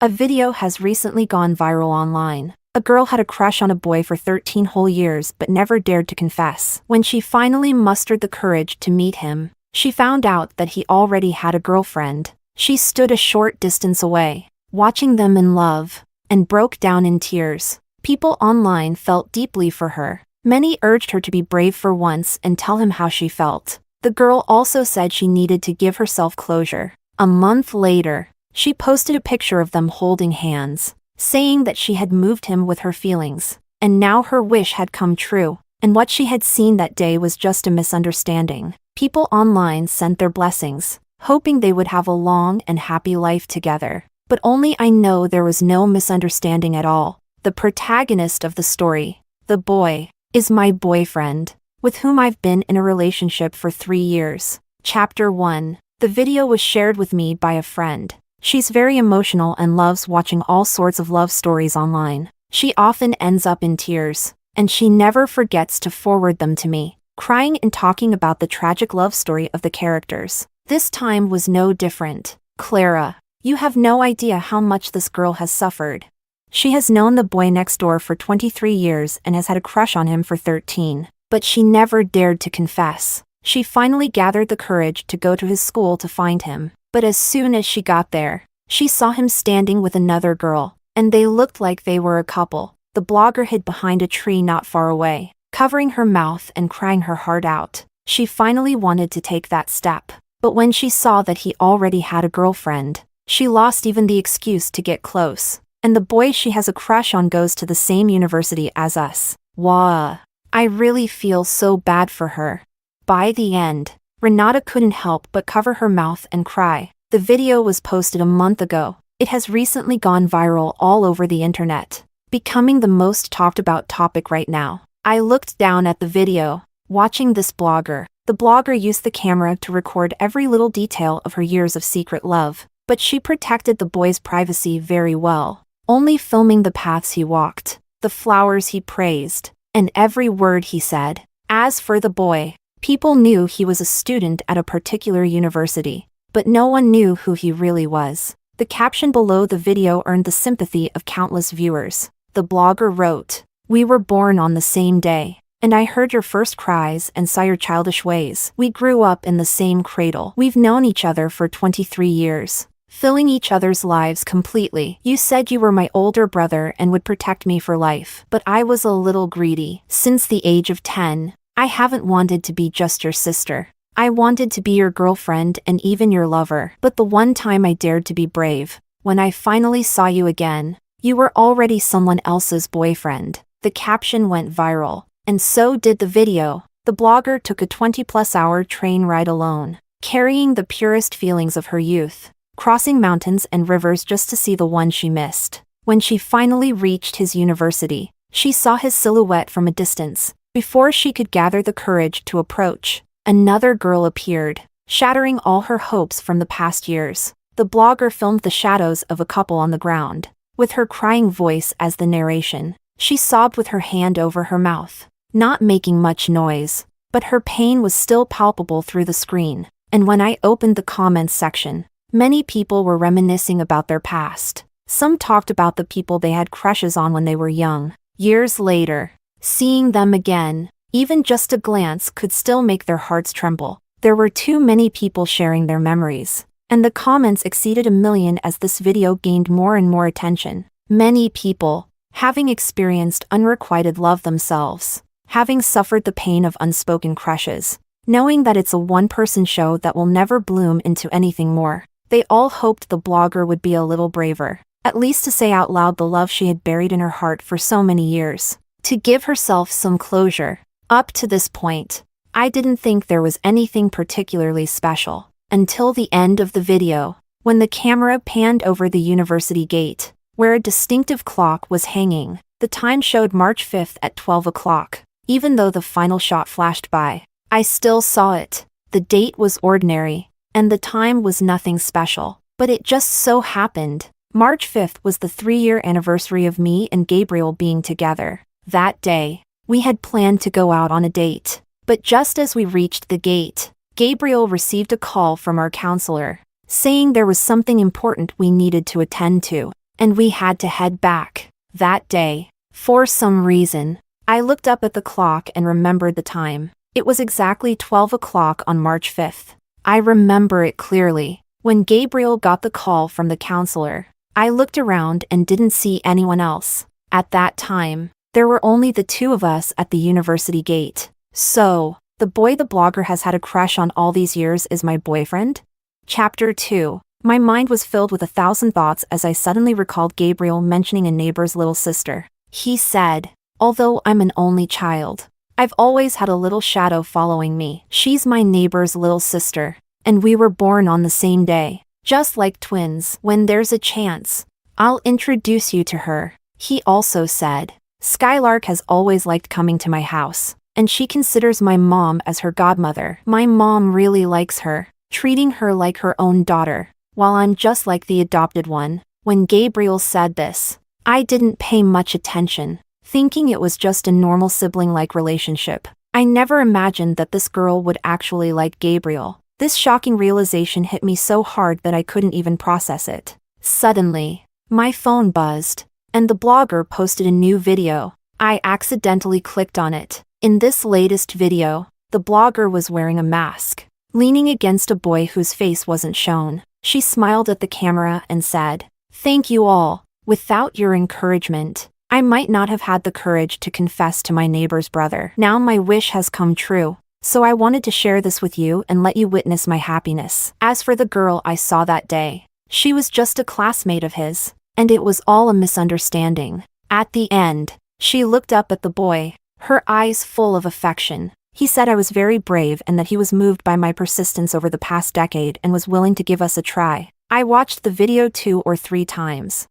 A video has recently gone viral online. A girl had a crush on a boy for 13 whole years but never dared to confess. When she finally mustered the courage to meet him, she found out that he already had a girlfriend. She stood a short distance away, watching them in love, and broke down in tears. People online felt deeply for her. Many urged her to be brave for once and tell him how she felt. The girl also said she needed to give herself closure. A month later, she posted a picture of them holding hands, saying that she had moved him with her feelings, and now her wish had come true, and what she had seen that day was just a misunderstanding. People online sent their blessings, hoping they would have a long and happy life together. But only I know there was no misunderstanding at all. The protagonist of the story, the boy, is my boyfriend, with whom I've been in a relationship for 3 years. Chapter 1. The video was shared with me by a friend. She's very emotional and loves watching all sorts of love stories online. She often ends up in tears, and she never forgets to forward them to me, crying and talking about the tragic love story of the characters. This time was no different. Clara, you have no idea how much this girl has suffered. She has known the boy next door for 23 years and has had a crush on him for 13, but she never dared to confess. She finally gathered the courage to go to his school to find him. But as soon as she got there, she saw him standing with another girl, and they looked like they were a couple. The blogger hid behind a tree not far away, covering her mouth and crying her heart out. She finally wanted to take that step, but when she saw that he already had a girlfriend, she lost even the excuse to get close. And the boy she has a crush on goes to the same university as us. Wah. I really feel so bad for her. By the end, Renata couldn't help but cover her mouth and cry. The video was posted a month ago. It has recently gone viral all over the internet, becoming the most talked about topic right now. I looked down at the video, watching this blogger. The blogger used the camera to record every little detail of her years of secret love, but she protected the boy's privacy very well, only filming the paths he walked, the flowers he praised, and every word he said. As for the boy, people knew he was a student at a particular university, but no one knew who he really was. The caption below the video earned the sympathy of countless viewers. The blogger wrote, "We were born on the same day, and I heard your first cries and saw your childish ways. We grew up in the same cradle. We've known each other for 23 years, filling each other's lives completely. You said you were my older brother and would protect me for life, but I was a little greedy. Since the age of 10, I haven't wanted to be just your sister. I wanted to be your girlfriend and even your lover. But the one time I dared to be brave, when I finally saw you again, you were already someone else's boyfriend." The caption went viral, and so did the video. The blogger took a 20-plus hour train ride alone, carrying the purest feelings of her youth, crossing mountains and rivers just to see the one she missed. When she finally reached his university, she saw his silhouette from a distance. Before she could gather the courage to approach, another girl appeared, shattering all her hopes from the past years. The blogger filmed the shadows of a couple on the ground, with her crying voice as the narration. She sobbed with her hand over her mouth, not making much noise, but her pain was still palpable through the screen. And when I opened the comments section, many people were reminiscing about their past. Some talked about the people they had crushes on when they were young. Years later, seeing them again, even just a glance could still make their hearts tremble. There were too many people sharing their memories, and the comments exceeded 1 million as this video gained more and more attention. Many people, having experienced unrequited love themselves, having suffered the pain of unspoken crushes, knowing that it's a one-person show that will never bloom into anything more, they all hoped the blogger would be a little braver, at least to say out loud the love she had buried in her heart for so many years, to give herself some closure. Up to this point, I didn't think there was anything particularly special, until the end of the video, when the camera panned over the university gate, where a distinctive clock was hanging. The time showed March 5th at 12 o'clock. Even though the final shot flashed by, I still saw it. The date was ordinary, and the time was nothing special, but it just so happened March 5th was the 3-year anniversary of me and Gabriel being together. That day, we had planned to go out on a date, but just as we reached the gate, Gabriel received a call from our counselor, saying there was something important we needed to attend to. and we had to head back. That day, for some reason, I looked up at the clock and remembered the time. It was exactly 12 o'clock on March 5th. I remember it clearly. When Gabriel got the call from the counselor, I looked around and didn't see anyone else. At that time, there were only the two of us at the university gate. So, the boy the blogger has had a crush on all these years is my boyfriend? Chapter 2. My mind was filled with 1,000 thoughts as I suddenly recalled Gabriel mentioning a neighbor's little sister. He said, "Although I'm an only child, I've always had a little shadow following me. She's my neighbor's little sister, and we were born on the same day. Just like twins. When there's a chance, I'll introduce you to her." He also said, "Skylark has always liked coming to my house, and she considers my mom as her godmother. My mom really likes her, treating her like her own daughter, while I'm just like the adopted one." When Gabriel said this, I didn't pay much attention, thinking it was just a normal sibling-like relationship. I never imagined that this girl would actually like Gabriel. This shocking realization hit me so hard that I couldn't even process it. Suddenly, my phone buzzed, and the blogger posted a new video. I accidentally clicked on it. In this latest video, the blogger was wearing a mask, leaning against a boy whose face wasn't shown. She smiled at the camera and said, "Thank you all. Without your encouragement, I might not have had the courage to confess to my neighbor's brother. Now my wish has come true, so I wanted to share this with you and let you witness my happiness." As for the girl I saw that day, she was just a classmate of his, and it was all a misunderstanding. At the end, she looked up at the boy, her eyes full of affection. He said I was very brave and that he was moved by my persistence over the past decade and was willing to give us a try. I watched the video 2 or 3 times.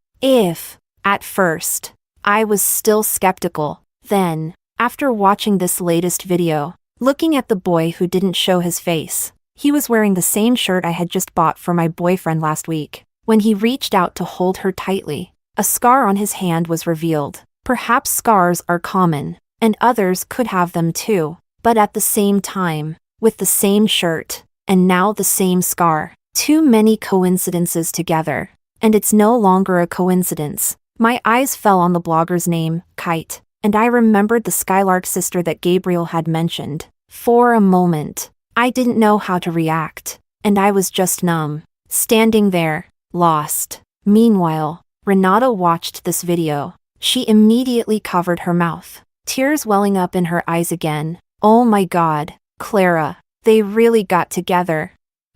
At first, I was still skeptical. Then, after watching this latest video, looking at the boy who didn't show his face, he was wearing the same shirt I had just bought for my boyfriend last week. When he reached out to hold her tightly, a scar on his hand was revealed. Perhaps scars are common, and others could have them too. But at the same time, with the same shirt, and now the same scar. Too many coincidences together. And it's no longer a coincidence. My eyes fell on the blogger's name, Kite, and I remembered the Skylark sister that Gabriel had mentioned. For a moment, I didn't know how to react, and I was just numb, standing there, lost. Meanwhile, Renata watched this video. She immediately covered her mouth, tears welling up in her eyes again. "Oh my God, Clara, they really got together."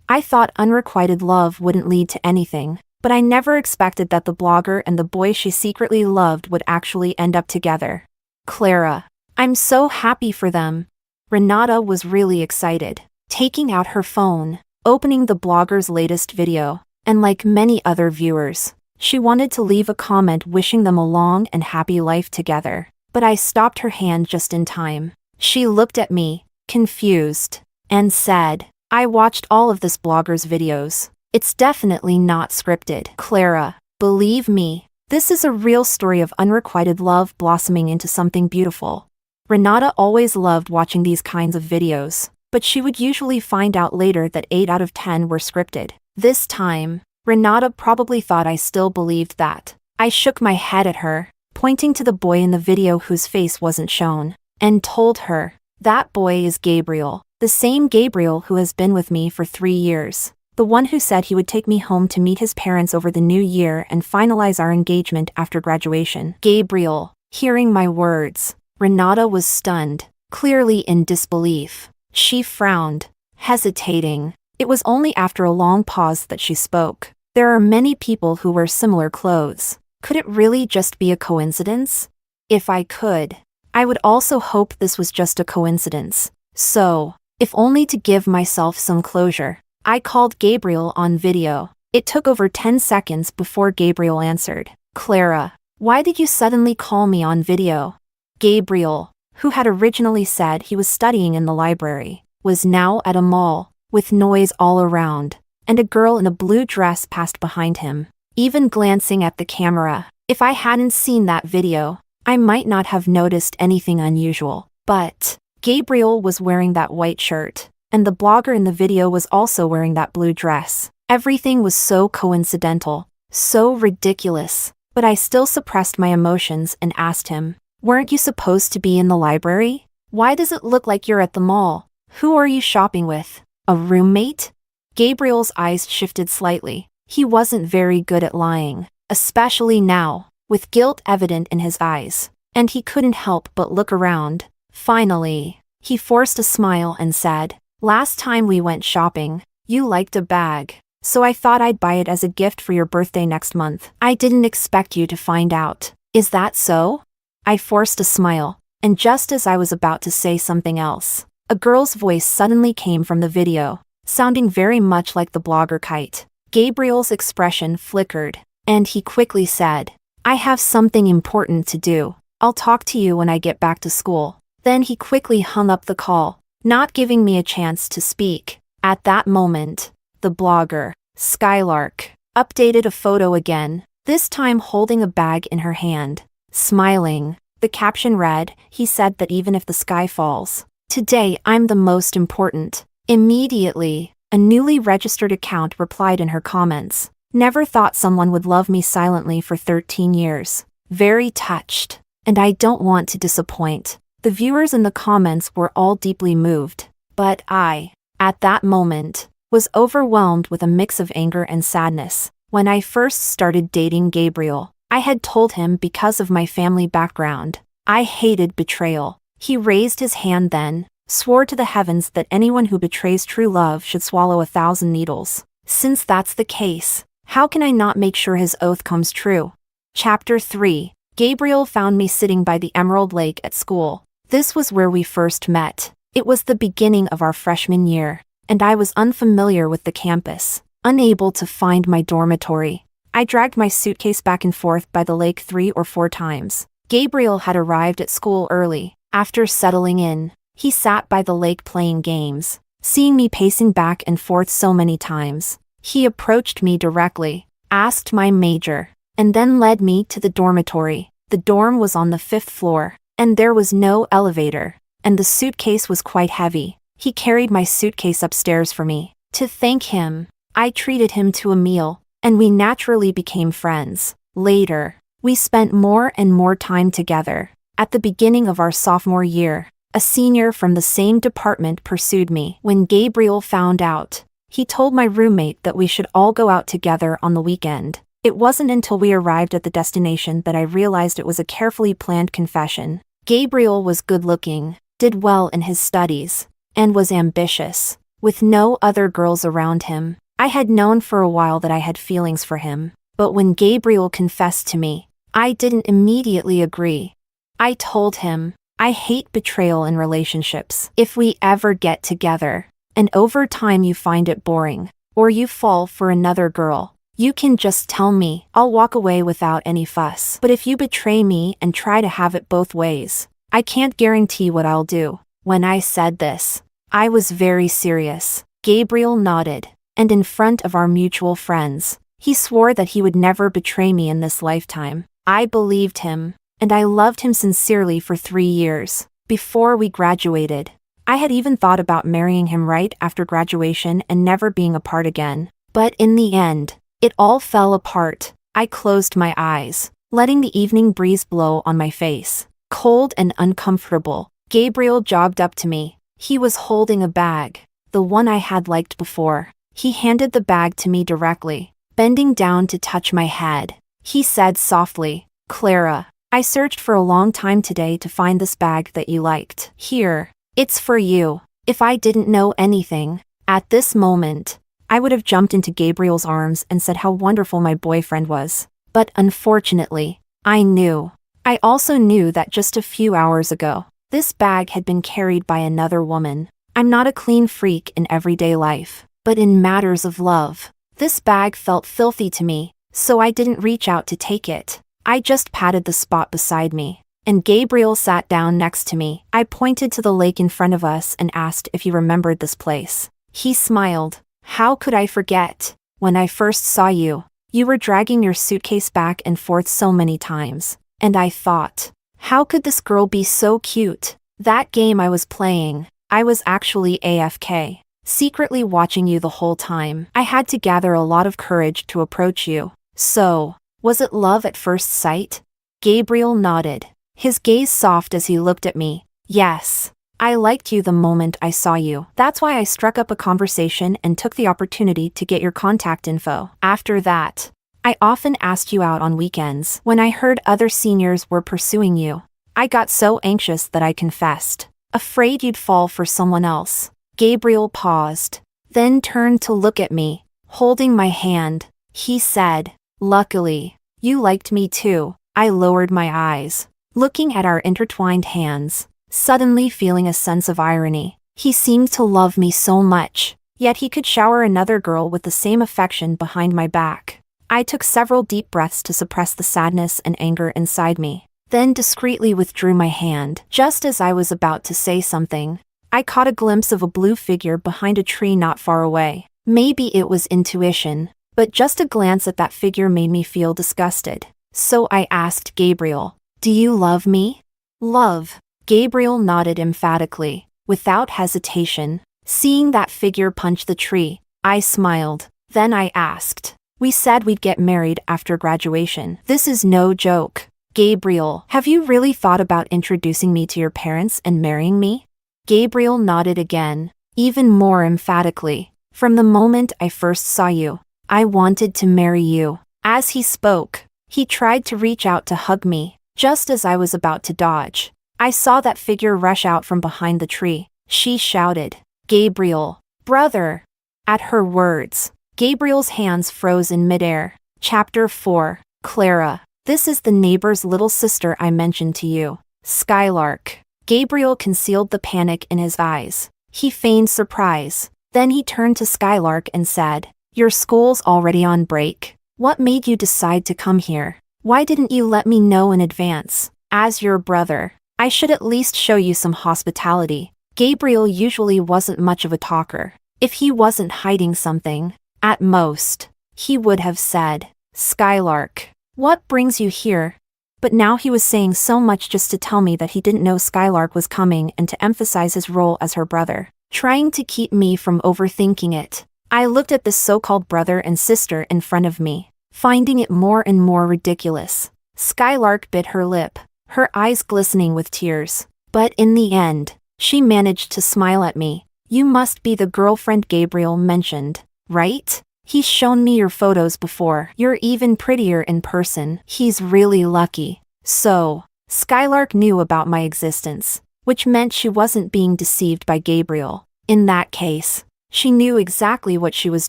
I thought unrequited love wouldn't lead to anything, but I never expected that the blogger and the boy she secretly loved would actually end up together. "Clara, I'm so happy for them." Renata was really excited, taking out her phone, opening the blogger's latest video, and like many other viewers, she wanted to leave a comment wishing them a long and happy life together. But I stopped her hand just in time. She looked at me, confused, and said, "I watched all of this blogger's videos. It's definitely not scripted. Clara, believe me, this is a real story of unrequited love blossoming into something beautiful." Renata always loved watching these kinds of videos, but she would usually find out later that 8 out of 10 were scripted. This time, Renata probably thought I still believed that. I shook my head at her, pointing to the boy in the video whose face wasn't shown, and told her, "That boy is Gabriel, the same Gabriel who has been with me for 3 years. The one who said he would take me home to meet his parents over the new year and finalize our engagement after graduation." Gabriel. Hearing my words, Renata was stunned, clearly in disbelief. She frowned, hesitating. It was only after a long pause that she spoke. "There are many people who wear similar clothes. Could it really just be a coincidence? If I could, I would also hope this was just a coincidence. So, if only to give myself some closure, I called Gabriel on video. It took over 10 seconds before Gabriel answered. "Clara, why did you suddenly call me on video?" Gabriel, who had originally said he was studying in the library, was now at a mall, with noise all around, and a girl in a blue dress passed behind him. Even glancing at the camera, if I hadn't seen that video, I might not have noticed anything unusual. But Gabriel was wearing that white shirt, and the blogger in the video was also wearing that blue dress. Everything was so coincidental, so ridiculous. But I still suppressed my emotions and asked him, "Weren't you supposed to be in the library? Why does it look like you're at the mall? Who are you shopping with? A roommate?" Gabriel's eyes shifted slightly. He wasn't very good at lying, especially now, with guilt evident in his eyes. And he couldn't help but look around. Finally, he forced a smile and said, "Last time we went shopping, you liked a bag. So I thought I'd buy it as a gift for your birthday next month. I didn't expect you to find out. Is that so?" I forced a smile, and just as I was about to say something else, a girl's voice suddenly came from the video, sounding very much like the blogger Kite. Gabriel's expression flickered, and he quickly said, "I have something important to do. I'll talk to you when I get back to school." Then he quickly hung up the call, not giving me a chance to speak. At that moment, the blogger, Skylark, updated a photo again, this time holding a bag in her hand. Smiling, the caption read, "He said that even if the sky falls, today I'm the most important." Immediately, a newly registered account replied in her comments, "Never thought someone would love me silently for 13 years. Very touched. And I don't want to disappoint." The viewers in the comments were all deeply moved, but I, at that moment, was overwhelmed with a mix of anger and sadness. When I first started dating Gabriel, I had told him because of my family background, I hated betrayal. He raised his hand then, swore to the heavens that anyone who betrays true love should swallow 1,000 needles. Since that's the case, how can I not make sure his oath comes true? Chapter 3. Gabriel found me sitting by the Emerald Lake at school. This was where we first met. It was the beginning of our freshman year, and I was unfamiliar with the campus, unable to find my dormitory. I dragged my suitcase back and forth by the lake 3 or 4 times. Gabriel had arrived at school early. After settling in, he sat by the lake playing games. Seeing me pacing back and forth so many times, he approached me directly, asked my major, and then led me to the dormitory. The dorm was on the 5th floor, and there was no elevator, and the suitcase was quite heavy. He carried my suitcase upstairs for me. To thank him, I treated him to a meal, and we naturally became friends. Later, we spent more and more time together. At the beginning of our sophomore year, a senior from the same department pursued me. When Gabriel found out, he told my roommate that we should all go out together on the weekend. It wasn't until we arrived at the destination that I realized it was a carefully planned confession. Gabriel was good-looking, did well in his studies, and was ambitious. With no other girls around him, I had known for a while that I had feelings for him. But when Gabriel confessed to me, I didn't immediately agree. I told him, "I hate betrayal in relationships. If we ever get together, and over time you find it boring, or you fall for another girl, you can just tell me. I'll walk away without any fuss. But if you betray me and try to have it both ways, I can't guarantee what I'll do." When I said this, I was very serious. Gabriel nodded, and in front of our mutual friends, he swore that he would never betray me in this lifetime. I believed him, and I loved him sincerely for 3 years. Before we graduated, I had even thought about marrying him right after graduation and never being apart again. But in the end, it all fell apart. I closed my eyes, letting the evening breeze blow on my face. Cold and uncomfortable, Gabriel jogged up to me. He was holding a bag, the one I had liked before. He handed the bag to me directly, bending down to touch my head. He said softly, "Clara, I searched for a long time today to find this bag that you liked. Here, it's for you." If I didn't know anything, at this moment, I would have jumped into Gabriel's arms and said how wonderful my boyfriend was. But unfortunately, I knew. I also knew that just a few hours ago, this bag had been carried by another woman. I'm not a clean freak in everyday life, but in matters of love, this bag felt filthy to me, so I didn't reach out to take it. I just patted the spot beside me, and Gabriel sat down next to me. I pointed to the lake in front of us and asked if he remembered this place. He smiled. "How could I forget? When I first saw you, you were dragging your suitcase back and forth so many times, and I thought, how could this girl be so cute? That game I was playing, I was actually AFK, secretly watching you the whole time. I had to gather a lot of courage to approach you. So, Was it love at first sight? Gabriel nodded, his gaze soft as he looked at me. Yes. I liked you the moment I saw you. That's why I struck up a conversation and took the opportunity to get your contact info. After that, I often asked you out on weekends. When I heard other seniors were pursuing you, I got so anxious that I confessed, afraid you'd fall for someone else. Gabriel paused, then turned to look at me, holding my hand. He said, "Luckily, you liked me too." I lowered my eyes, looking at our intertwined hands, suddenly feeling a sense of irony. He seemed to love me so much, yet he could shower another girl with the same affection behind my back. I took several deep breaths to suppress the sadness and anger inside me, then discreetly withdrew my hand. Just as I was about to say something, I caught a glimpse of a blue figure behind a tree not far away. Maybe it was intuition, but just a glance at that figure made me feel disgusted. So I asked Gabriel, "Do you love me?" "Love." Gabriel nodded emphatically, without hesitation. Seeing that figure punch the tree, I smiled. Then I asked, "We said we'd get married after graduation. This is no joke. Gabriel, have you really thought about introducing me to your parents and marrying me?" Gabriel nodded again, even more emphatically. "From the moment I first saw you, I wanted to marry you." As he spoke, he tried to reach out to hug me, just as I was about to dodge. I saw that figure rush out from behind the tree. She shouted, "Gabriel, brother!" At her words, Gabriel's hands froze in midair. Chapter 4. Clara. This is the neighbor's little sister I mentioned to you, Skylark. Gabriel concealed the panic in his eyes. He feigned surprise. Then he turned to Skylark and said, "Your school's already on break. What made you decide to come here? Why didn't you let me know in advance? As your brother, I should at least show you some hospitality." Gabriel usually wasn't much of a talker. If he wasn't hiding something, at most, he would have said, "Skylark, what brings you here?" But now he was saying so much just to tell me that he didn't know Skylark was coming and to emphasize his role as her brother, trying to keep me from overthinking it. I looked at this so-called brother and sister in front of me, finding it more and more ridiculous. Skylark bit her lip, her eyes glistening with tears. But in the end, she managed to smile at me. "You must be the girlfriend Gabriel mentioned, right? He's shown me your photos before. You're even prettier in person. He's really lucky." So, Skylark knew about my existence, which meant she wasn't being deceived by Gabriel. In that case, she knew exactly what she was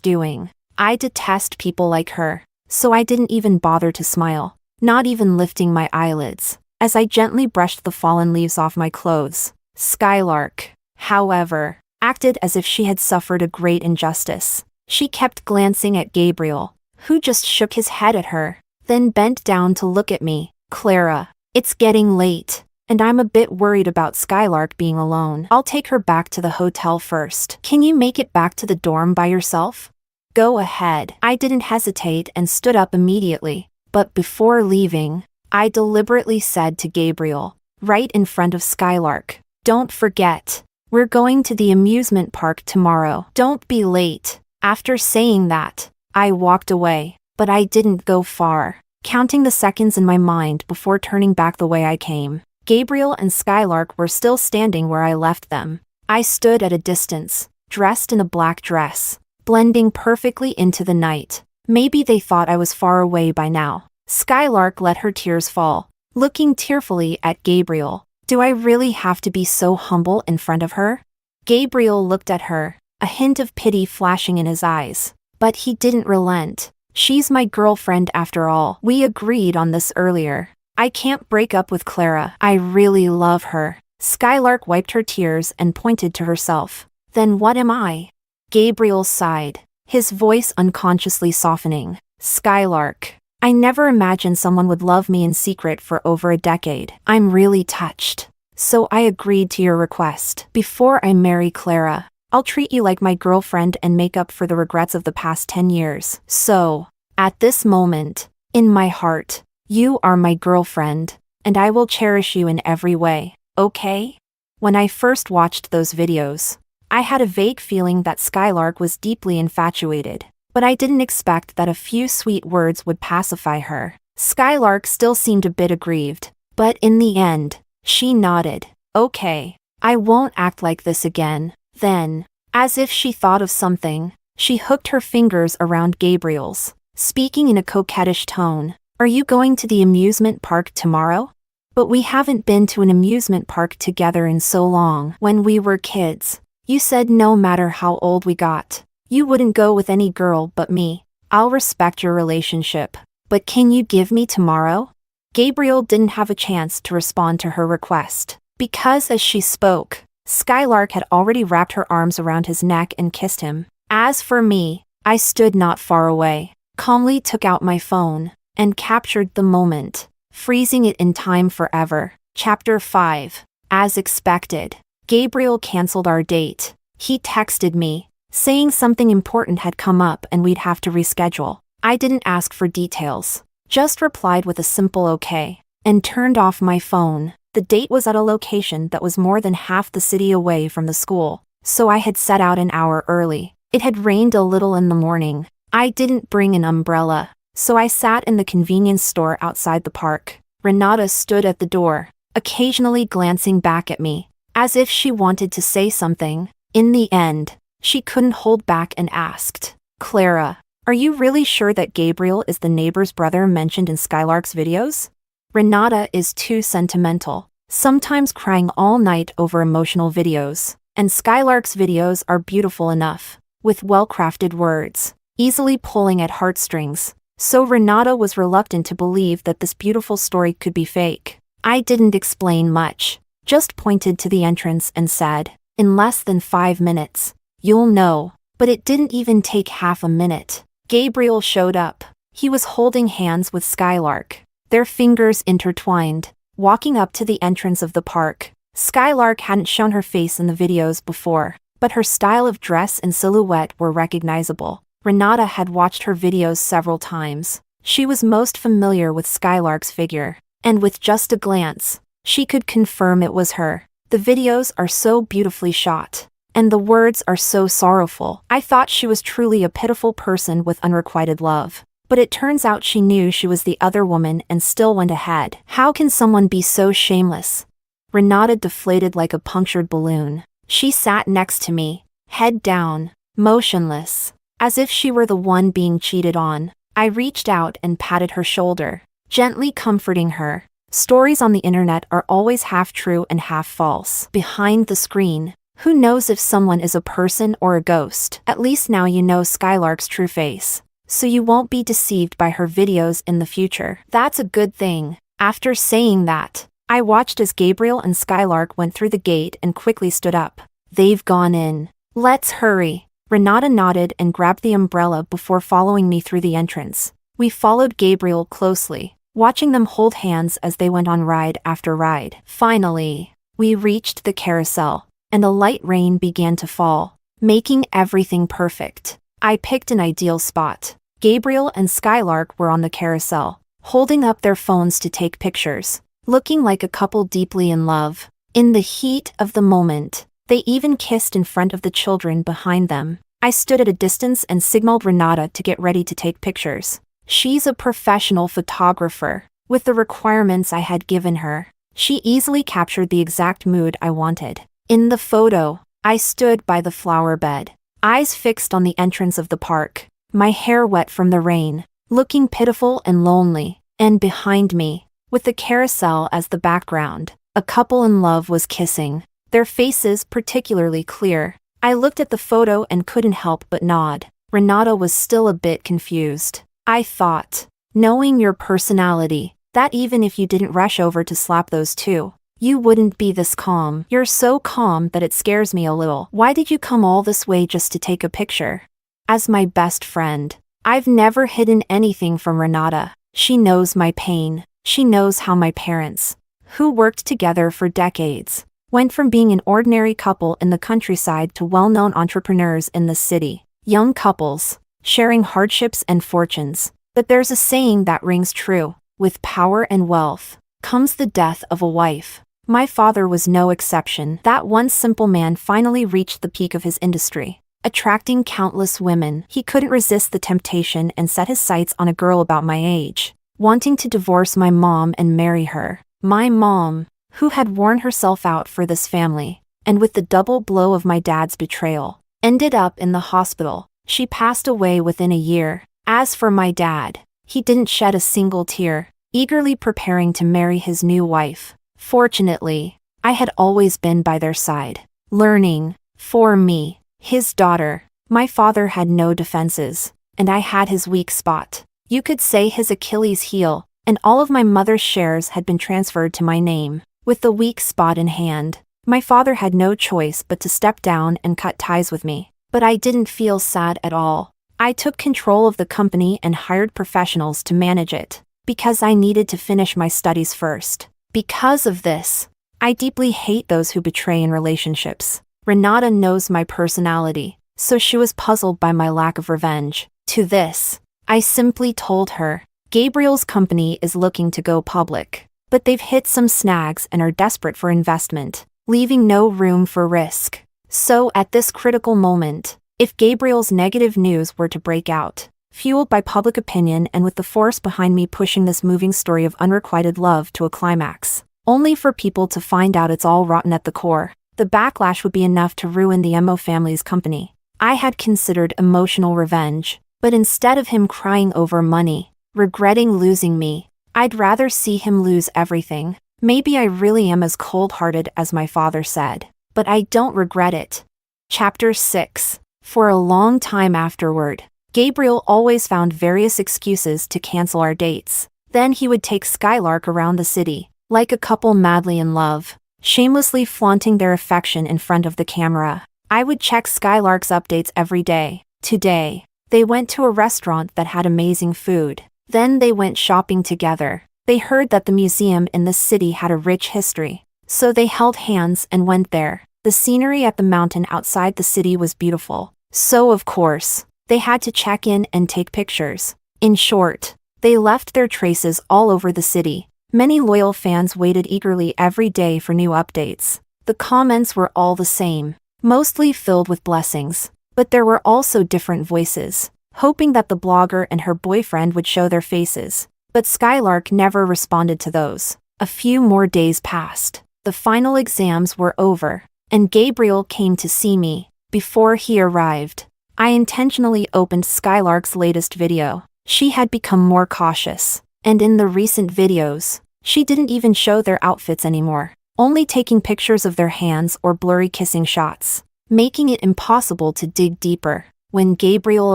doing. I detest people like her, so I didn't even bother to smile, not even lifting my eyelids, as I gently brushed the fallen leaves off my clothes. Skylark, however, acted as if she had suffered a great injustice. She kept glancing at Gabriel, who just shook his head at her, then bent down to look at me. "Clara, it's getting late, and I'm a bit worried about Skylark being alone. I'll take her back to the hotel first. Can you make it back to the dorm by yourself?" "Go ahead." I didn't hesitate and stood up immediately. But before leaving, I deliberately said to Gabriel, right in front of Skylark, "Don't forget, we're going to the amusement park tomorrow. Don't be late." After saying that, I walked away, but I didn't go far, counting the seconds in my mind before turning back the way I came. Gabriel and Skylark were still standing where I left them. I stood at a distance, dressed in a black dress, blending perfectly into the night. Maybe they thought I was far away by now. Skylark let her tears fall, looking tearfully at Gabriel. Do I really have to be so humble in front of her? Gabriel looked at her, a hint of pity flashing in his eyes. But he didn't relent. "She's my girlfriend after all. We agreed on this earlier. I can't break up with Clara. I really love her." Skylark wiped her tears and pointed to herself. "Then what am I?" Gabriel sighed, his voice unconsciously softening. "Skylark, I never imagined someone would love me in secret for over a decade. I'm really touched. So I agreed to your request. Before I marry Clara, I'll treat you like my girlfriend and make up for the regrets of the past 10 years. So, at this moment, in my heart, you are my girlfriend, and I will cherish you in every way, okay?" When I first watched those videos, I had a vague feeling that Skylark was deeply infatuated, but I didn't expect that a few sweet words would pacify her. Skylark still seemed a bit aggrieved, but in the end, she nodded. Okay, I won't act like this again. Then, as if she thought of something, she hooked her fingers around Gabriel's, speaking in a coquettish tone. Are you going to the amusement park tomorrow? But we haven't been to an amusement park together in so long. When we were kids, you said no matter how old we got, you wouldn't go with any girl but me. I'll respect your relationship, but can you give me tomorrow? Gabriel didn't have a chance to respond to her request, because as she spoke, Skylark had already wrapped her arms around his neck and kissed him. As for me, I stood not far away, calmly took out my phone, and captured the moment, freezing it in time forever. Chapter 5. As expected, Gabriel canceled our date. He texted me, saying something important had come up and we'd have to reschedule. I didn't ask for details, just replied with a simple okay, and turned off my phone. The date was at a location that was more than half the city away from the school, so I had set out an hour early. It had rained a little in the morning. I didn't bring an umbrella, so I sat in the convenience store outside the park. Renata stood at the door, occasionally glancing back at me, as if she wanted to say something. In the end, she couldn't hold back and asked, Clara, are you really sure that Gabriel is the neighbor's brother mentioned in Skylark's videos? Renata is too sentimental, sometimes crying all night over emotional videos, and Skylark's videos are beautiful enough, with well-crafted words, easily pulling at heartstrings. So Renata was reluctant to believe that this beautiful story could be fake. I didn't explain much, just pointed to the entrance and said, in less than 5 minutes, you'll know. But it didn't even take half a minute. Gabriel showed up. He was holding hands with Skylark, their fingers intertwined, walking up to the entrance of the park. Skylark hadn't shown her face in the videos before, but her style of dress and silhouette were recognizable. Renata had watched her videos several times. She was most familiar with Skylark's figure, and with just a glance, she could confirm it was her. The videos are so beautifully shot, and the words are so sorrowful. I thought she was truly a pitiful person with unrequited love. But it turns out she knew she was the other woman and still went ahead. How can someone be so shameless? Renata deflated like a punctured balloon. She sat next to me, head down, motionless, as if she were the one being cheated on. I reached out and patted her shoulder, gently comforting her. Stories on the internet are always half true and half false. Behind the screen, who knows if someone is a person or a ghost? At least now you know Skylark's true face, so you won't be deceived by her videos in the future. That's a good thing. After saying that, I watched as Gabriel and Skylark went through the gate and quickly stood up. They've gone in. Let's hurry. Renata nodded and grabbed the umbrella before following me through the entrance. We followed Gabriel closely, watching them hold hands as they went on ride after ride. Finally, we reached the carousel, and a light rain began to fall, making everything perfect. I picked an ideal spot. Gabriel and Skylark were on the carousel, holding up their phones to take pictures, looking like a couple deeply in love. In the heat of the moment, they even kissed in front of the children behind them. I stood at a distance and signaled Renata to get ready to take pictures. She's a professional photographer. With the requirements I had given her, she easily captured the exact mood I wanted. In the photo, I stood by the flower bed, eyes fixed on the entrance of the park, my hair wet from the rain, looking pitiful and lonely. And behind me, with the carousel as the background, a couple in love was kissing, their faces particularly clear. I looked at the photo and couldn't help but nod. Renata was still a bit confused. I thought, knowing your personality, that even if you didn't rush over to slap those two, you wouldn't be this calm. You're so calm that it scares me a little. Why did you come all this way just to take a picture? As my best friend, I've never hidden anything from Renata. She knows my pain. She knows how my parents, who worked together for decades, went from being an ordinary couple in the countryside to well-known entrepreneurs in the city. Young couples, sharing hardships and fortunes. But there's a saying that rings true. With power and wealth comes the death of a wife. My father was no exception. That one simple man finally reached the peak of his industry, attracting countless women. He couldn't resist the temptation and set his sights on a girl about my age. wanting to divorce my mom and marry her. My mom, who had worn herself out for this family, and with the double blow of my dad's betrayal, ended up in the hospital. She passed away within a year. As for my dad, he didn't shed a single tear, eagerly preparing to marry his new wife. Fortunately, I had always been by their side, learning. For me, his daughter, my father had no defenses, and I had his weak spot. You could say his Achilles heel, and all of my mother's shares had been transferred to my name. With the weak spot in hand, my father had no choice but to step down and cut ties with me. But I didn't feel sad at all. I took control of the company and hired professionals to manage it, because I needed to finish my studies first. Because of this, I deeply hate those who betray in relationships. Renata knows my personality, so she was puzzled by my lack of revenge. To this, I simply told her, Gabriel's company is looking to go public, but they've hit some snags and are desperate for investment, leaving no room for risk. So at this critical moment, if Gabriel's negative news were to break out, fueled by public opinion and with the force behind me pushing this moving story of unrequited love to a climax, only for people to find out it's all rotten at the core, the backlash would be enough to ruin the Mo family's company. I had considered emotional revenge, but instead of him crying over money, regretting losing me, I'd rather see him lose everything. Maybe I really am as cold-hearted as my father said, but I don't regret it. Chapter 6. For a long time afterward, Gabriel always found various excuses to cancel our dates. Then he would take Skylark around the city, like a couple madly in love, shamelessly flaunting their affection in front of the camera. I would check Skylark's updates every day. Today, they went to a restaurant that had amazing food. Then they went shopping together. They heard that the museum in the city had a rich history, so they held hands and went there. The scenery at the mountain outside the city was beautiful, so of course, they had to check in and take pictures. In short, they left their traces all over the city. Many loyal fans waited eagerly every day for new updates. The comments were all the same, mostly filled with blessings, but there were also different voices, hoping that the blogger and her boyfriend would show their faces. But Skylark never responded to those. A few more days passed. The final exams were over, and Gabriel came to see me. Before he arrived, I intentionally opened Skylark's latest video. She had become more cautious, and in the recent videos, she didn't even show their outfits anymore, only taking pictures of their hands or blurry kissing shots, making it impossible to dig deeper. When Gabriel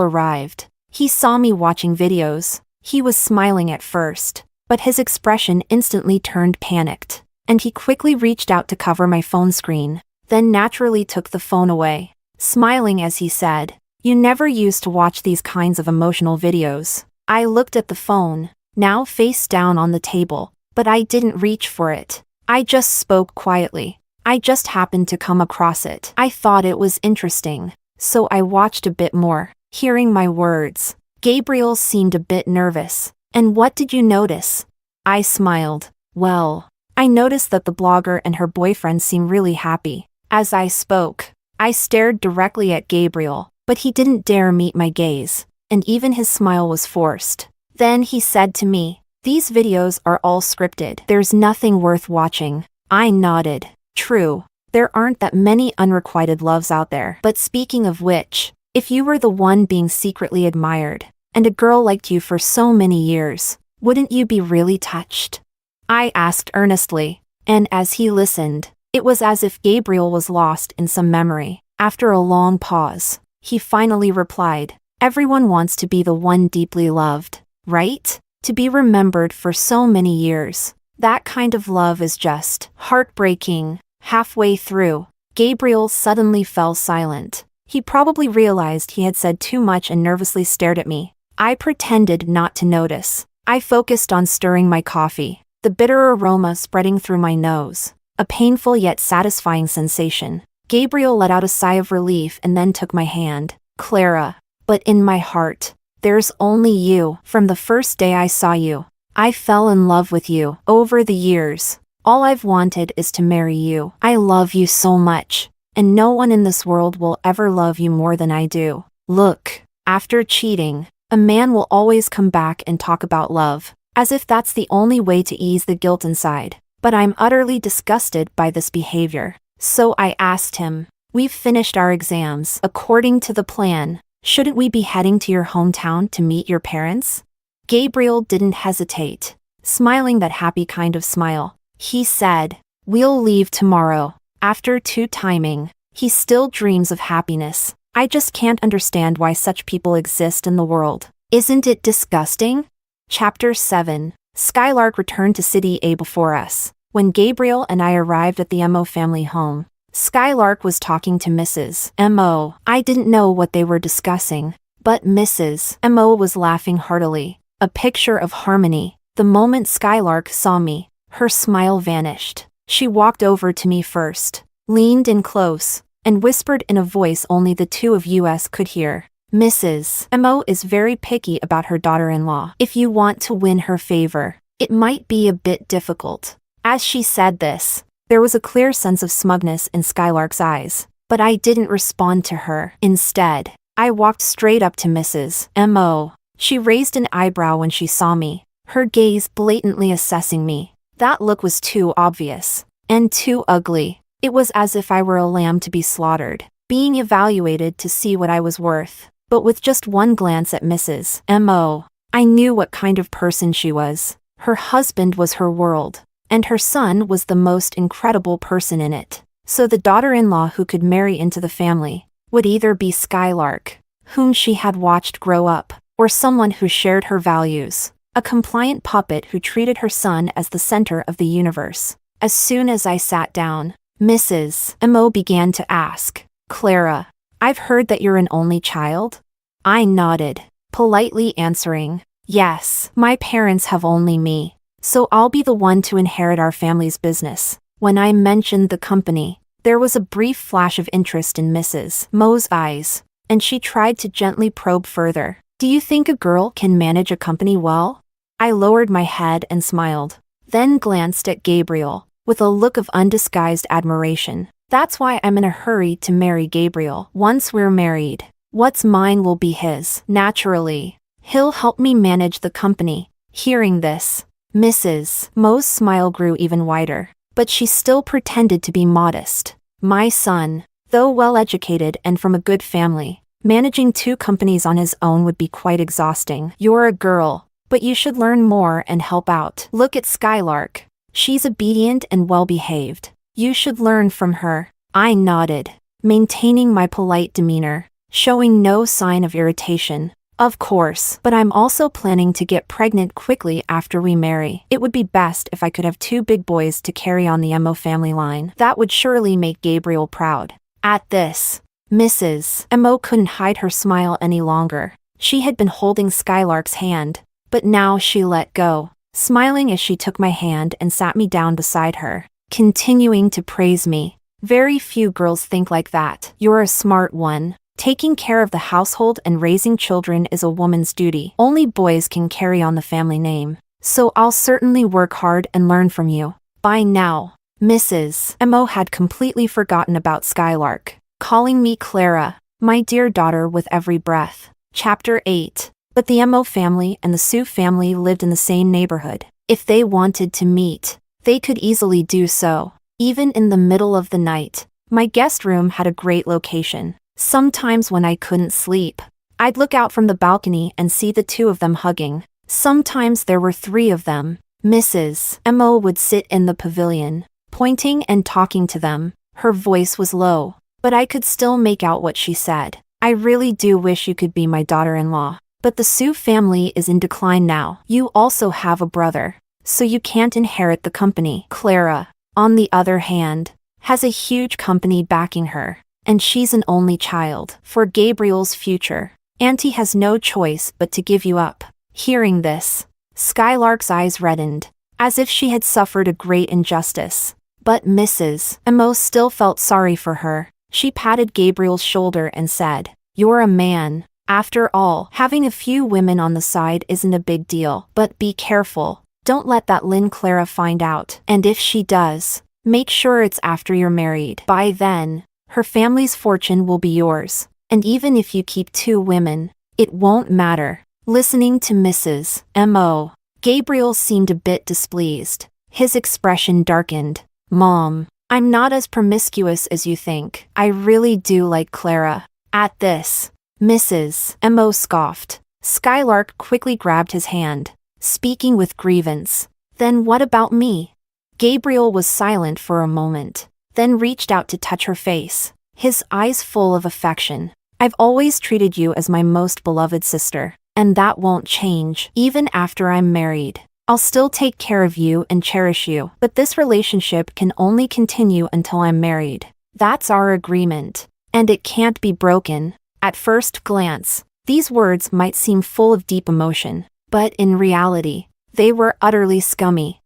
arrived, he saw me watching videos. He was smiling at first, but his expression instantly turned panicked, and he quickly reached out to cover my phone screen, then naturally took the phone away, smiling as he said, "You never used to watch these kinds of emotional videos." I looked at the phone, now face down on the table, but I didn't reach for it. I just spoke quietly. I just happened to come across it. I thought it was interesting, so I watched a bit more, hearing my words. Gabriel seemed a bit nervous. "And what did you notice?" I smiled. "Well, I noticed that the blogger and her boyfriend seem really happy." As I spoke, I stared directly at Gabriel, but he didn't dare meet my gaze, and even his smile was forced. Then he said to me, "These videos are all scripted. There's nothing worth watching." I nodded. True, there aren't that many unrequited loves out there. But speaking of which, if you were the one being secretly admired, and a girl liked you for so many years, wouldn't you be really touched? I asked earnestly, and as he listened, it was as if Gabriel was lost in some memory. After a long pause, he finally replied, "Everyone wants to be the one deeply loved, right? To be remembered for so many years. That kind of love is just heartbreaking." Halfway through, Gabriel suddenly fell silent. He probably realized he had said too much and nervously stared at me. I pretended not to notice. I focused on stirring my coffee, the bitter aroma spreading through my nose, a painful yet satisfying sensation. Gabriel let out a sigh of relief and then took my hand. "Clara, but in my heart, there's only you. From the first day I saw you, I fell in love with you. Over the years, all I've wanted is to marry you. I love you so much, and no one in this world will ever love you more than I do. Look, after cheating, a man will always come back and talk about love. as if that's the only way to ease the guilt inside. But I'm utterly disgusted by this behavior. So I asked him, "We've finished our exams. According to the plan, shouldn't we be heading to your hometown to meet your parents?" Gabriel didn't hesitate, smiling that happy kind of smile. He said, "We'll leave tomorrow." After two timing, he still dreams of happiness. I just can't understand why such people exist in the world. Isn't it disgusting? Chapter 7. Skylark returned to City A before us. When Gabriel and I arrived at the Mo family home, Skylark was talking to Mrs. Mo. I didn't know what they were discussing, but Mrs. Mo was laughing heartily, a picture of harmony. The moment Skylark saw me, her smile vanished. She walked over to me first, leaned in close, and whispered in a voice only the two of us could hear. "Mrs. Mo is very picky about her daughter-in-law. If you want to win her favor, it might be a bit difficult." As she said this, there was a clear sense of smugness in Skylark's eyes, but I didn't respond to her. Instead, I walked straight up to Mrs. Mo. She raised an eyebrow when she saw me, her gaze blatantly assessing me. That look was too obvious, and too ugly. It was as if I were a lamb to be slaughtered, being evaluated to see what I was worth. But with just one glance at Mrs. Mo, I knew what kind of person she was. Her husband was her world, and her son was the most incredible person in it. So the daughter-in-law who could marry into the family would either be Skylark, whom she had watched grow up, or someone who shared her values, a compliant puppet who treated her son as the center of the universe. As soon as I sat down, Mrs. Mo began to ask, "Clara, I've heard that you're an only child?" I nodded, politely answering, "Yes, my parents have only me, so I'll be the one to inherit our family's business." When I mentioned the company, there was a brief flash of interest in Mrs. Mo's eyes, and she tried to gently probe further. "Do you think a girl can manage a company well?" I lowered my head and smiled, then glanced at Gabriel, with a look of undisguised admiration. That's why I'm in a hurry to marry Gabriel. Once we're married, what's mine will be his. Naturally, he'll help me manage the company. Hearing this, Mrs. Mo's smile grew even wider, but she still pretended to be modest. "My son, though well-educated and from a good family, managing two companies on his own would be quite exhausting. You're a girl, but you should learn more and help out. Look at Skylark. She's obedient and well-behaved. You should learn from her." I nodded, maintaining my polite demeanor, showing no sign of irritation. "Of course, but I'm also planning to get pregnant quickly after we marry. It would be best if I could have two big boys to carry on the Mo family line. That would surely make Gabriel proud." At this, Mrs. Mo couldn't hide her smile any longer. She had been holding Skylark's hand, but now she let go, smiling as she took my hand and sat me down beside her, continuing to praise me. "Very few girls think like that. You're a smart one. Taking care of the household and raising children is a woman's duty. Only boys can carry on the family name. So I'll certainly work hard and learn from you." By now, Mrs. Mo had completely forgotten about Skylark, calling me Clara, my dear daughter, with every breath. Chapter 8. But the Mo family and the Sue family lived in the same neighborhood. If they wanted to meet, they could easily do so, even in the middle of the night. My guest room had a great location. Sometimes when I couldn't sleep, I'd look out from the balcony and see the two of them hugging. Sometimes there were three of them. Mrs. Mo would sit in the pavilion, pointing and talking to them. Her voice was low, but I could still make out what she said. "I really do wish you could be my daughter-in-law. But the Sue family is in decline now. You also have a brother, so you can't inherit the company." Clara, on the other hand, has a huge company backing her, and she's an only child. For Gabriel's future, Auntie has no choice but to give you up. Hearing this, Skylark's eyes reddened, as if she had suffered a great injustice. But Mrs. Mo still felt sorry for her. She patted Gabriel's shoulder and said, "You're a man. After all, having a few women on the side isn't a big deal. But be careful. Don't let that Lynn Clara find out. And if she does, make sure it's after you're married. By then, her family's fortune will be yours. And even if you keep two women, it won't matter." Listening to Mrs. Mo, Gabriel seemed a bit displeased. His expression darkened. Mom, I'm not as promiscuous as you think. I really do like Clara. At this, Mrs. Mo scoffed. Skylark quickly grabbed his hand, speaking with grievance. Then what about me? Gabriel was silent for a moment, then reached out to touch her face, his eyes full of affection. I've always treated you as my most beloved sister, and that won't change. Even after I'm married, I'll still take care of you and cherish you, but this relationship can only continue until I'm married. That's our agreement, and it can't be broken. At first glance, these words might seem full of deep emotion, but in reality, they were utterly scummy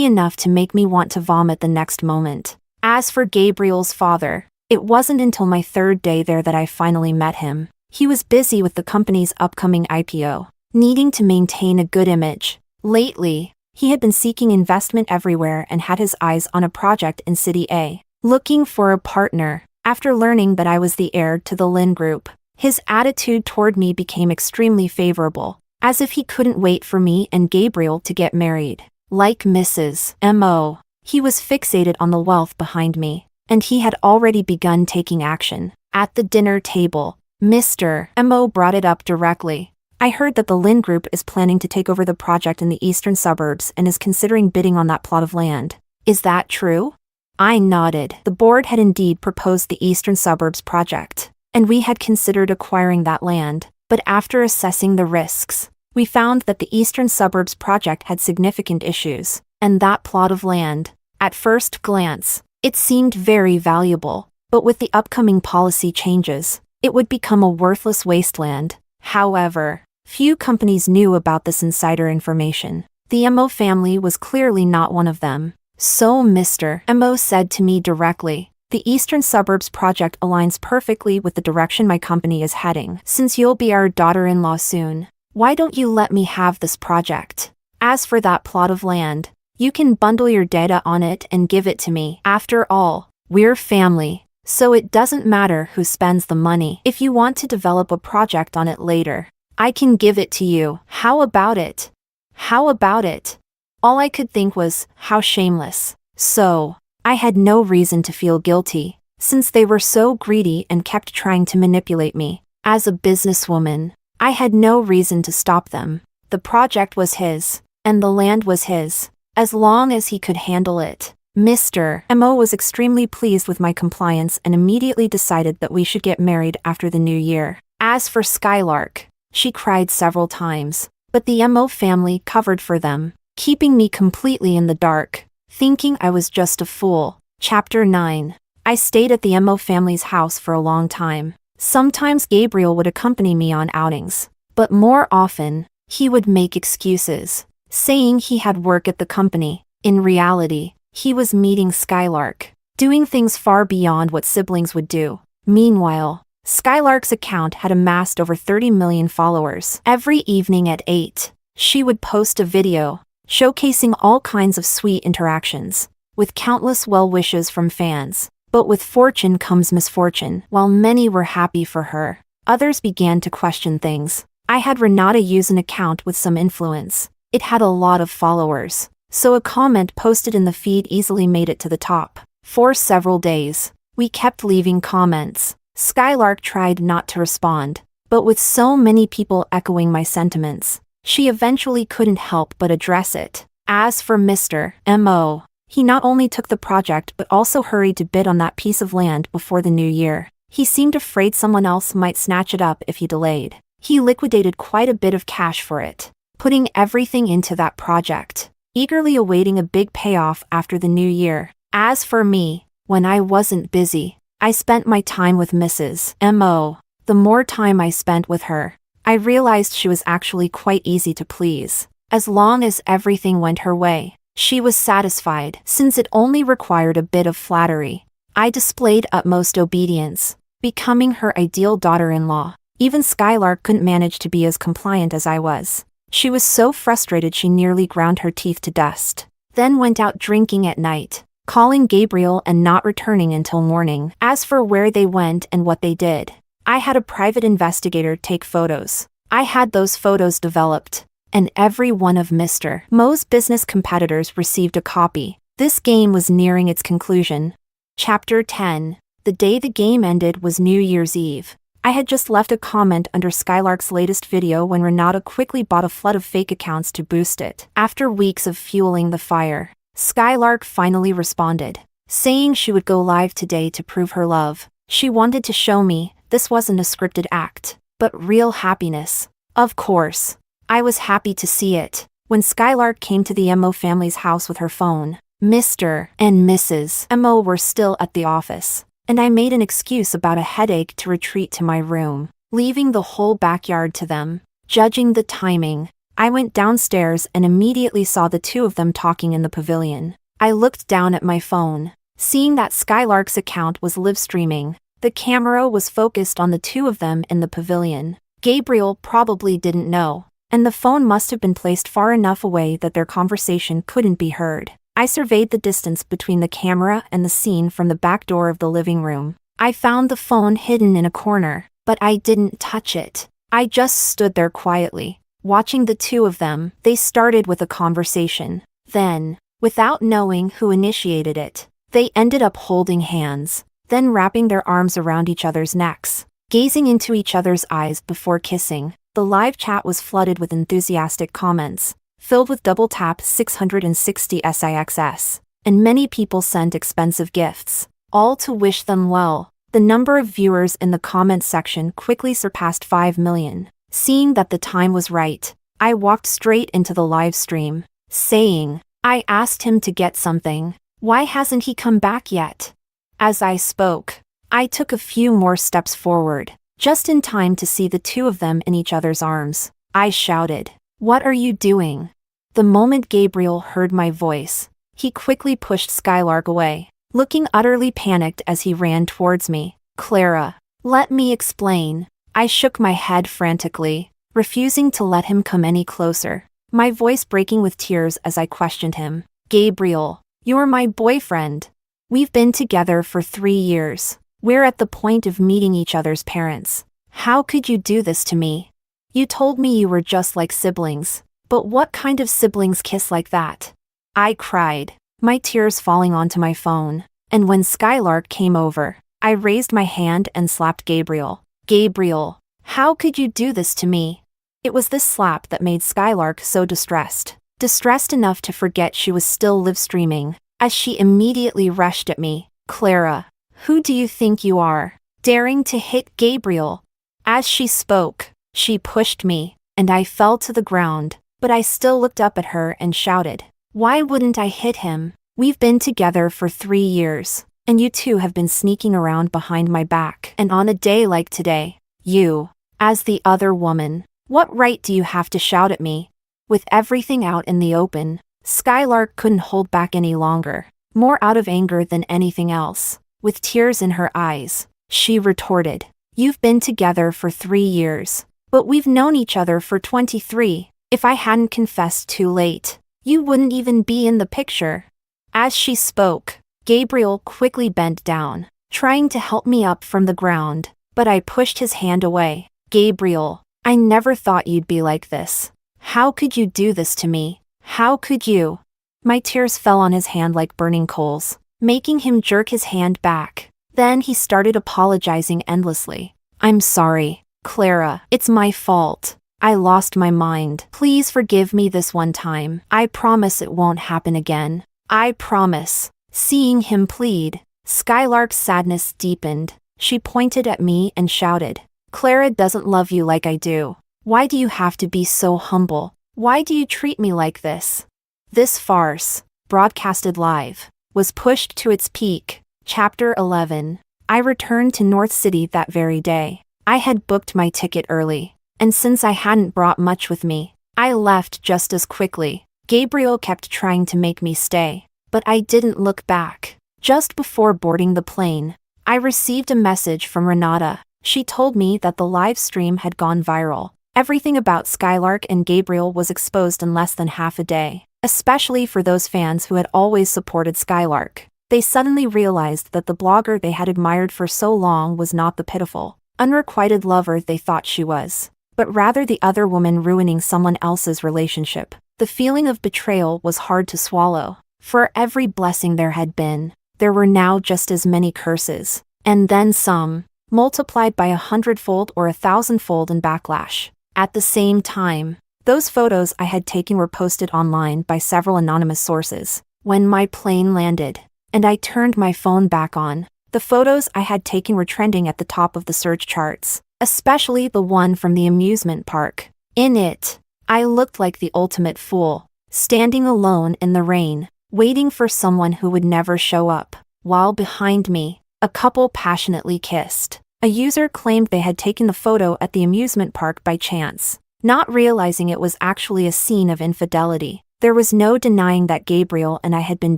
enough to make me want to vomit the next moment. As for Gabriel's father, it wasn't until my third day there that I finally met him. He was busy with the company's upcoming IPO, needing to maintain a good image. Lately, he had been seeking investment everywhere and had his eyes on a project in City A, looking for a partner. After learning that I was the heir to the Lin Group, his attitude toward me became extremely favorable, as if he couldn't wait for me and Gabriel to get married. Like Mrs. Mo, he was fixated on the wealth behind me, and he had already begun taking action. At the dinner table, Mr. Mo brought it up directly. I heard that the Lin Group is planning to take over the project in the eastern suburbs and is considering bidding on that plot of land. Is that true? I nodded. The board had indeed proposed the eastern suburbs project, and we had considered acquiring that land, but after assessing the risks, we found that the eastern suburbs project had significant issues, and that plot of land, at first glance, it seemed very valuable, but with the upcoming policy changes, it would become a worthless wasteland. However, few companies knew about this insider information. The Mo family was clearly not one of them. So Mr. Mo said to me directly, the eastern suburbs project aligns perfectly with the direction my company is heading. Since you'll be our daughter-in-law soon, why don't you let me have this project? As for that plot of land, you can bundle your data on it and give it to me. After all, we're family, so it doesn't matter who spends the money. If you want to develop a project on it later, I can give it to you. How about it? How about it? All I could think was, how shameless. So, I had no reason to feel guilty, since they were so greedy and kept trying to manipulate me. As a businesswoman, I had no reason to stop them. The project was his, and the land was his, as long as he could handle it. Mr. Mo was extremely pleased with my compliance and immediately decided that we should get married after the new year. As for Skylark, she cried several times, but the Mo family covered for them, keeping me completely in the dark, thinking I was just a fool. Chapter 9. I stayed at the Mo family's house for a long time. Sometimes Gabriel would accompany me on outings, but more often, he would make excuses, saying he had work at the company. In reality, he was meeting Skylark, doing things far beyond what siblings would do. Meanwhile, Skylark's account had amassed over 30 million followers. Every evening at 8, she would post a video, showcasing all kinds of sweet interactions, with countless well wishes from fans. But with fortune comes misfortune. While many were happy for her, others began to question things. I had Renata use an account with some influence. It had a lot of followers, so a comment posted in the feed easily made it to the top. For several days, we kept leaving comments. Skylark tried not to respond, but with so many people echoing my sentiments, she eventually couldn't help but address it. As for Mr. Mo, he not only took the project but also hurried to bid on that piece of land before the new year. He seemed afraid someone else might snatch it up if he delayed. He liquidated quite a bit of cash for it, putting everything into that project, eagerly awaiting a big payoff after the new year. As for me, when I wasn't busy, I spent my time with Mrs. Mo. The more time I spent with her, I realized she was actually quite easy to please. As long as everything went her way, she was satisfied. Since it only required a bit of flattery, I displayed utmost obedience, becoming her ideal daughter-in-law. Even Skylark couldn't manage to be as compliant as I was. She was so frustrated she nearly ground her teeth to dust, then went out drinking at night, calling Gabriel and not returning until morning. As for where they went and what they did, I had a private investigator take photos. I had those photos developed, and every one of Mr. Mo's business competitors received a copy. This game was nearing its conclusion. Chapter 10. The day the game ended was New Year's Eve. I had just left a comment under Skylark's latest video when Renata quickly bought a flood of fake accounts to boost it. After weeks of fueling the fire, Skylark finally responded, saying she would go live today to prove her love. She wanted to show me this wasn't a scripted act, but real happiness. Of course, I was happy to see it. When Skylark came to the Mo family's house with her phone, Mr. and Mrs. Mo were still at the office, and I made an excuse about a headache to retreat to my room, leaving the whole backyard to them. Judging the timing, I went downstairs and immediately saw the two of them talking in the pavilion. I looked down at my phone, seeing that Skylark's account was live streaming. The camera was focused on the two of them in the pavilion. Gabriel probably didn't know, and the phone must have been placed far enough away that their conversation couldn't be heard. I surveyed the distance between the camera and the scene from the back door of the living room. I found the phone hidden in a corner, but I didn't touch it. I just stood there quietly, watching the two of them. They started with a conversation. Then, without knowing who initiated it, they ended up holding hands, then wrapping their arms around each other's necks, gazing into each other's eyes before kissing. The live chat was flooded with enthusiastic comments, filled with double tap 660 SIXS, and many people sent expensive gifts, all to wish them well. The number of viewers in the comment section quickly surpassed 5 million. Seeing that the time was right, I walked straight into the live stream, saying, I asked him to get something. Why hasn't he come back yet? As I spoke, I took a few more steps forward, just in time to see the two of them in each other's arms. I shouted, "What are you doing?" The moment Gabriel heard my voice, he quickly pushed Skylark away, looking utterly panicked as he ran towards me. "Clara, let me explain." I shook my head frantically, refusing to let him come any closer, my voice breaking with tears as I questioned him. "Gabriel, you're my boyfriend. We've been together for 3 years. We're at the point of meeting each other's parents. How could you do this to me? You told me you were just like siblings, but what kind of siblings kiss like that?" I cried, my tears falling onto my phone, and when Skylark came over, I raised my hand and slapped Gabriel. "Gabriel, how could you do this to me?" It was this slap that made Skylark so distressed enough to forget she was still live streaming, as she immediately rushed at me. "Clara, who do you think you are, daring to hit Gabriel?" As she spoke, she pushed me, and I fell to the ground, but I still looked up at her and shouted, "Why wouldn't I hit him? We've been together for 3 years, and you two have been sneaking around behind my back. And on a day like today, you, as the other woman, what right do you have to shout at me?" With everything out in the open, Skylark couldn't hold back any longer, more out of anger than anything else. With tears in her eyes, she retorted, "You've been together for 3 years, but we've known each other for 23. If I hadn't confessed too late, you wouldn't even be in the picture." As she spoke, Gabriel quickly bent down, trying to help me up from the ground, but I pushed his hand away. "Gabriel, I never thought you'd be like this. How could you do this to me? How could you?" My tears fell on his hand like burning coals, making him jerk his hand back. Then he started apologizing endlessly. "I'm sorry, Clara. It's my fault. I lost my mind. Please forgive me this one time. I promise it won't happen again. I promise." Seeing him plead, Skylark's sadness deepened. She pointed at me and shouted, "Clara doesn't love you like I do. Why do you have to be so humble? Why do you treat me like this?" This farce, broadcasted live, was pushed to its peak. Chapter 11. I returned to North City that very day. I had booked my ticket early, and since I hadn't brought much with me, I left just as quickly. Gabriel kept trying to make me stay, but I didn't look back. Just before boarding the plane, I received a message from Renata. She told me that the live stream had gone viral. Everything about Skylark and Gabriel was exposed in less than half a day, especially for those fans who had always supported Skylark. They suddenly realized that the blogger they had admired for so long was not the pitiful, unrequited lover they thought she was. but rather the other woman ruining someone else's relationship. The feeling of betrayal was hard to swallow. For every blessing there had been, there were now just as many curses, and then some, multiplied by 100-fold or 1,000-fold in backlash. At the same time, those photos I had taken were posted online by several anonymous sources. When my plane landed, and I turned my phone back on, the photos I had taken were trending at the top of the search charts, especially the one from the amusement park. In it, I looked like the ultimate fool, standing alone in the rain, waiting for someone who would never show up, while behind me, a couple passionately kissed. A user claimed they had taken the photo at the amusement park by chance, not realizing it was actually a scene of infidelity. There was no denying that Gabriel and I had been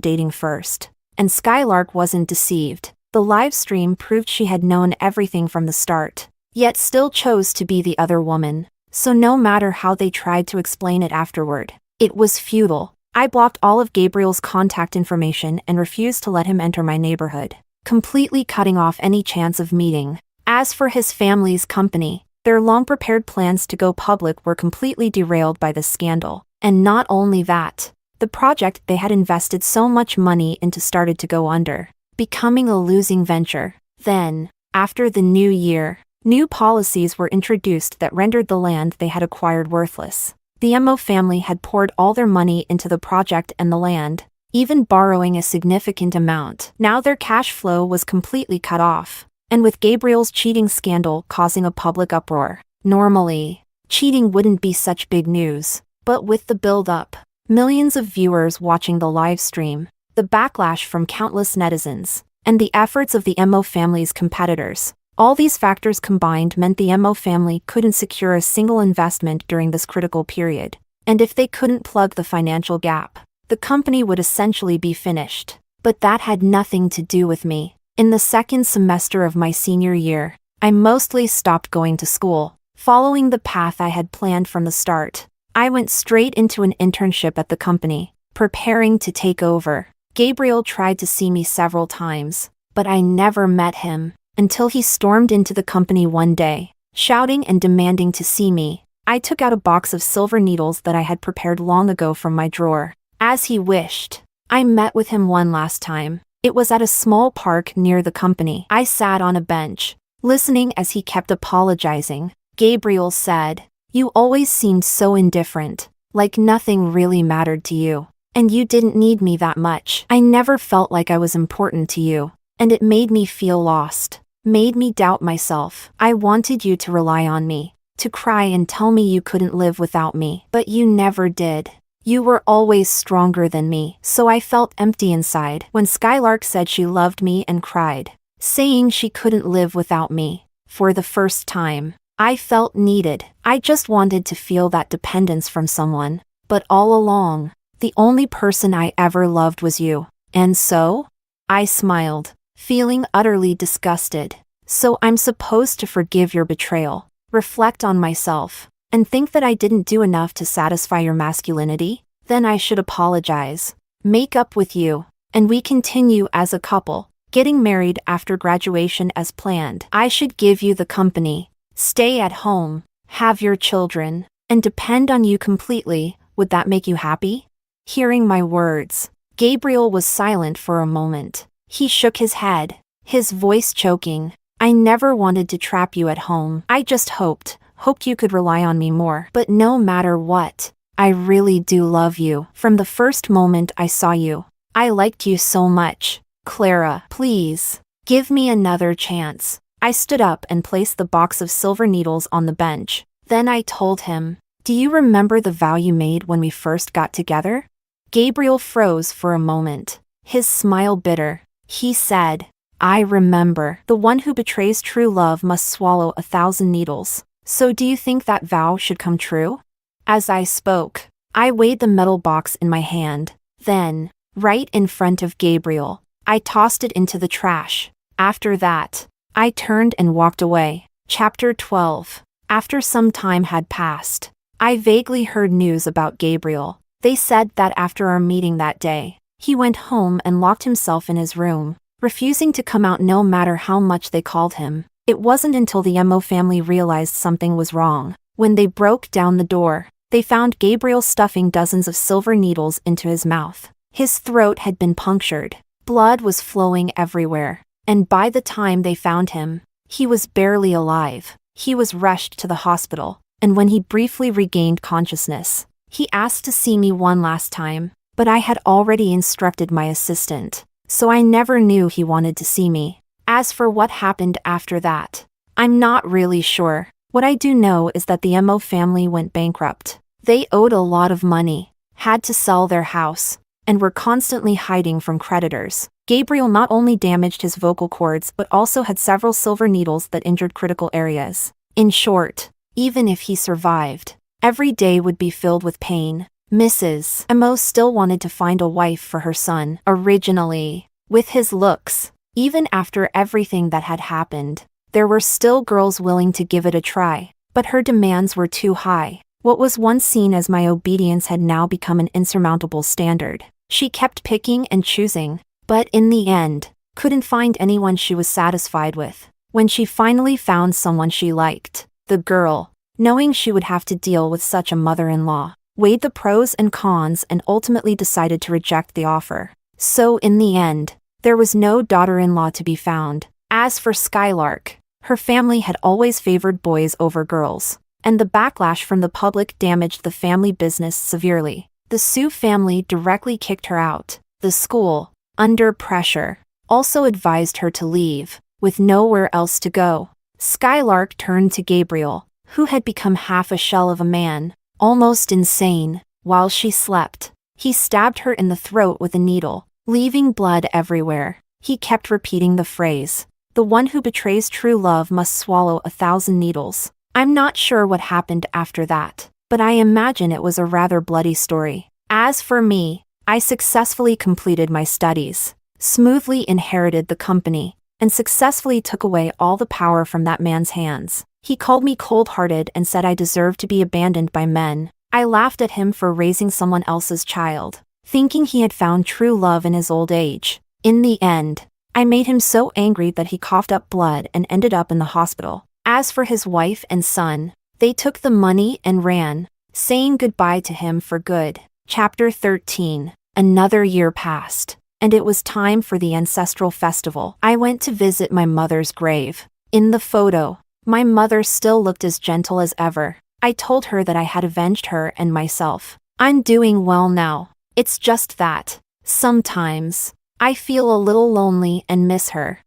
dating first, and Skylark wasn't deceived. The live stream proved she had known everything from the start, yet still chose to be the other woman. So no matter how they tried to explain it afterward, it was futile. I blocked all of Gabriel's contact information and refused to let him enter my neighborhood, completely cutting off any chance of meeting. As for his family's company, their long-prepared plans to go public were completely derailed by this scandal. And not only that, the project they had invested so much money into started to go under, becoming a losing venture. Then, after the new year, new policies were introduced that rendered the land they had acquired worthless. The Mo family had poured all their money into the project and the land, even borrowing a significant amount. Now their cash flow was completely cut off, and with Gabriel's cheating scandal causing a public uproar. Normally, cheating wouldn't be such big news, but with the build-up, millions of viewers watching the live stream, the backlash from countless netizens, and the efforts of the Mo family's competitors, all these factors combined meant the Mo family couldn't secure a single investment during this critical period. And if they couldn't plug the financial gap, the company would essentially be finished. But that had nothing to do with me. In the second semester of my senior year, I mostly stopped going to school, following the path I had planned from the start. I went straight into an internship at the company, preparing to take over. Gabriel tried to see me several times, but I never met him, until he stormed into the company one day, shouting and demanding to see me. I took out a box of silver needles that I had prepared long ago from my drawer. As he wished, I met with him one last time. It was at a small park near the company. I sat on a bench, listening as he kept apologizing. Gabriel said, "You always seemed so indifferent, like nothing really mattered to you. And you didn't need me that much. I never felt like I was important to you, and it made me feel lost, made me doubt myself. I wanted you to rely on me, to cry and tell me you couldn't live without me, but you never did. You were always stronger than me, so I felt empty inside." When Skylark said she loved me and cried, saying she couldn't live without me, for the first time, I felt needed. I just wanted to feel that dependence from someone. But all along, the only person I ever loved was you. And so? I smiled, feeling utterly disgusted. So I'm supposed to forgive your betrayal, reflect on myself, and think that I didn't do enough to satisfy your masculinity? Then I should apologize, make up with you, and we continue as a couple, getting married after graduation as planned. I should give you the company, stay at home, have your children, and depend on you completely. Would that make you happy? Hearing my words, Gabriel was silent for a moment. He shook his head, his voice choking. I never wanted to trap you at home. I just hoped you could rely on me more. But no matter what, I really do love you. From the first moment I saw you, I liked you so much. Clara, please, give me another chance. I stood up and placed the box of silver needles on the bench. Then I told him, "Do you remember the vow you made when we first got together?" Gabriel froze for a moment, his smile bitter. He said, "I remember. The one who betrays true love must swallow 1,000 needles. So do you think that vow should come true?" As I spoke, I weighed the metal box in my hand. Then, right in front of Gabriel, I tossed it into the trash. After that, I turned and walked away. Chapter 12. After some time had passed, I vaguely heard news about Gabriel. They said that after our meeting that day, he went home and locked himself in his room, refusing to come out no matter how much they called him. It wasn't until the Mo family realized something was wrong When they broke down the door, they found Gabriel stuffing dozens of silver needles into his mouth. His throat had been punctured. Blood was flowing everywhere. And by the time they found him, he was barely alive. He was rushed to the hospital, and when he briefly regained consciousness, he asked to see me one last time, but I had already instructed my assistant, so I never knew he wanted to see me. As for what happened after that, I'm not really sure. What I do know is that the Mo family went bankrupt. They owed a lot of money, had to sell their house, and were constantly hiding from creditors. Gabriel not only damaged his vocal cords but also had several silver needles that injured critical areas. In short, even if he survived, every day would be filled with pain. Mrs. Mo still wanted to find a wife for her son. Originally, with his looks, even after everything that had happened, there were still girls willing to give it a try, but her demands were too high. What was once seen as my obedience had now become an insurmountable standard. She kept picking and choosing, but in the end, couldn't find anyone she was satisfied with. When she finally found someone she liked, the girl, knowing she would have to deal with such a mother-in-law, weighed the pros and cons and ultimately decided to reject the offer. So in the end, there was no daughter-in-law to be found. As for Skylark, her family had always favored boys over girls, and the backlash from the public damaged the family business severely. The Sue family directly kicked her out. The school, under pressure, also advised her to leave, with nowhere else to go. Skylark turned to Gabriel, who had become half a shell of a man, almost insane. While she slept, he stabbed her in the throat with a needle, leaving blood everywhere. He kept repeating the phrase, "The one who betrays true love must swallow 1,000 needles." I'm not sure what happened after that, but I imagine it was a rather bloody story. As for me, I successfully completed my studies, smoothly inherited the company, and successfully took away all the power from that man's hands. He called me cold-hearted and said I deserved to be abandoned by men. I laughed at him for raising someone else's child, thinking he had found true love in his old age. In the end, I made him so angry that he coughed up blood and ended up in the hospital. As for his wife and son, they took the money and ran, saying goodbye to him for good. Chapter 13. Another year passed, and it was time for the ancestral festival. I went to visit my mother's grave. In the photo, my mother still looked as gentle as ever. I told her that I had avenged her and myself. I'm doing well now. It's just that, sometimes, I feel a little lonely and miss her.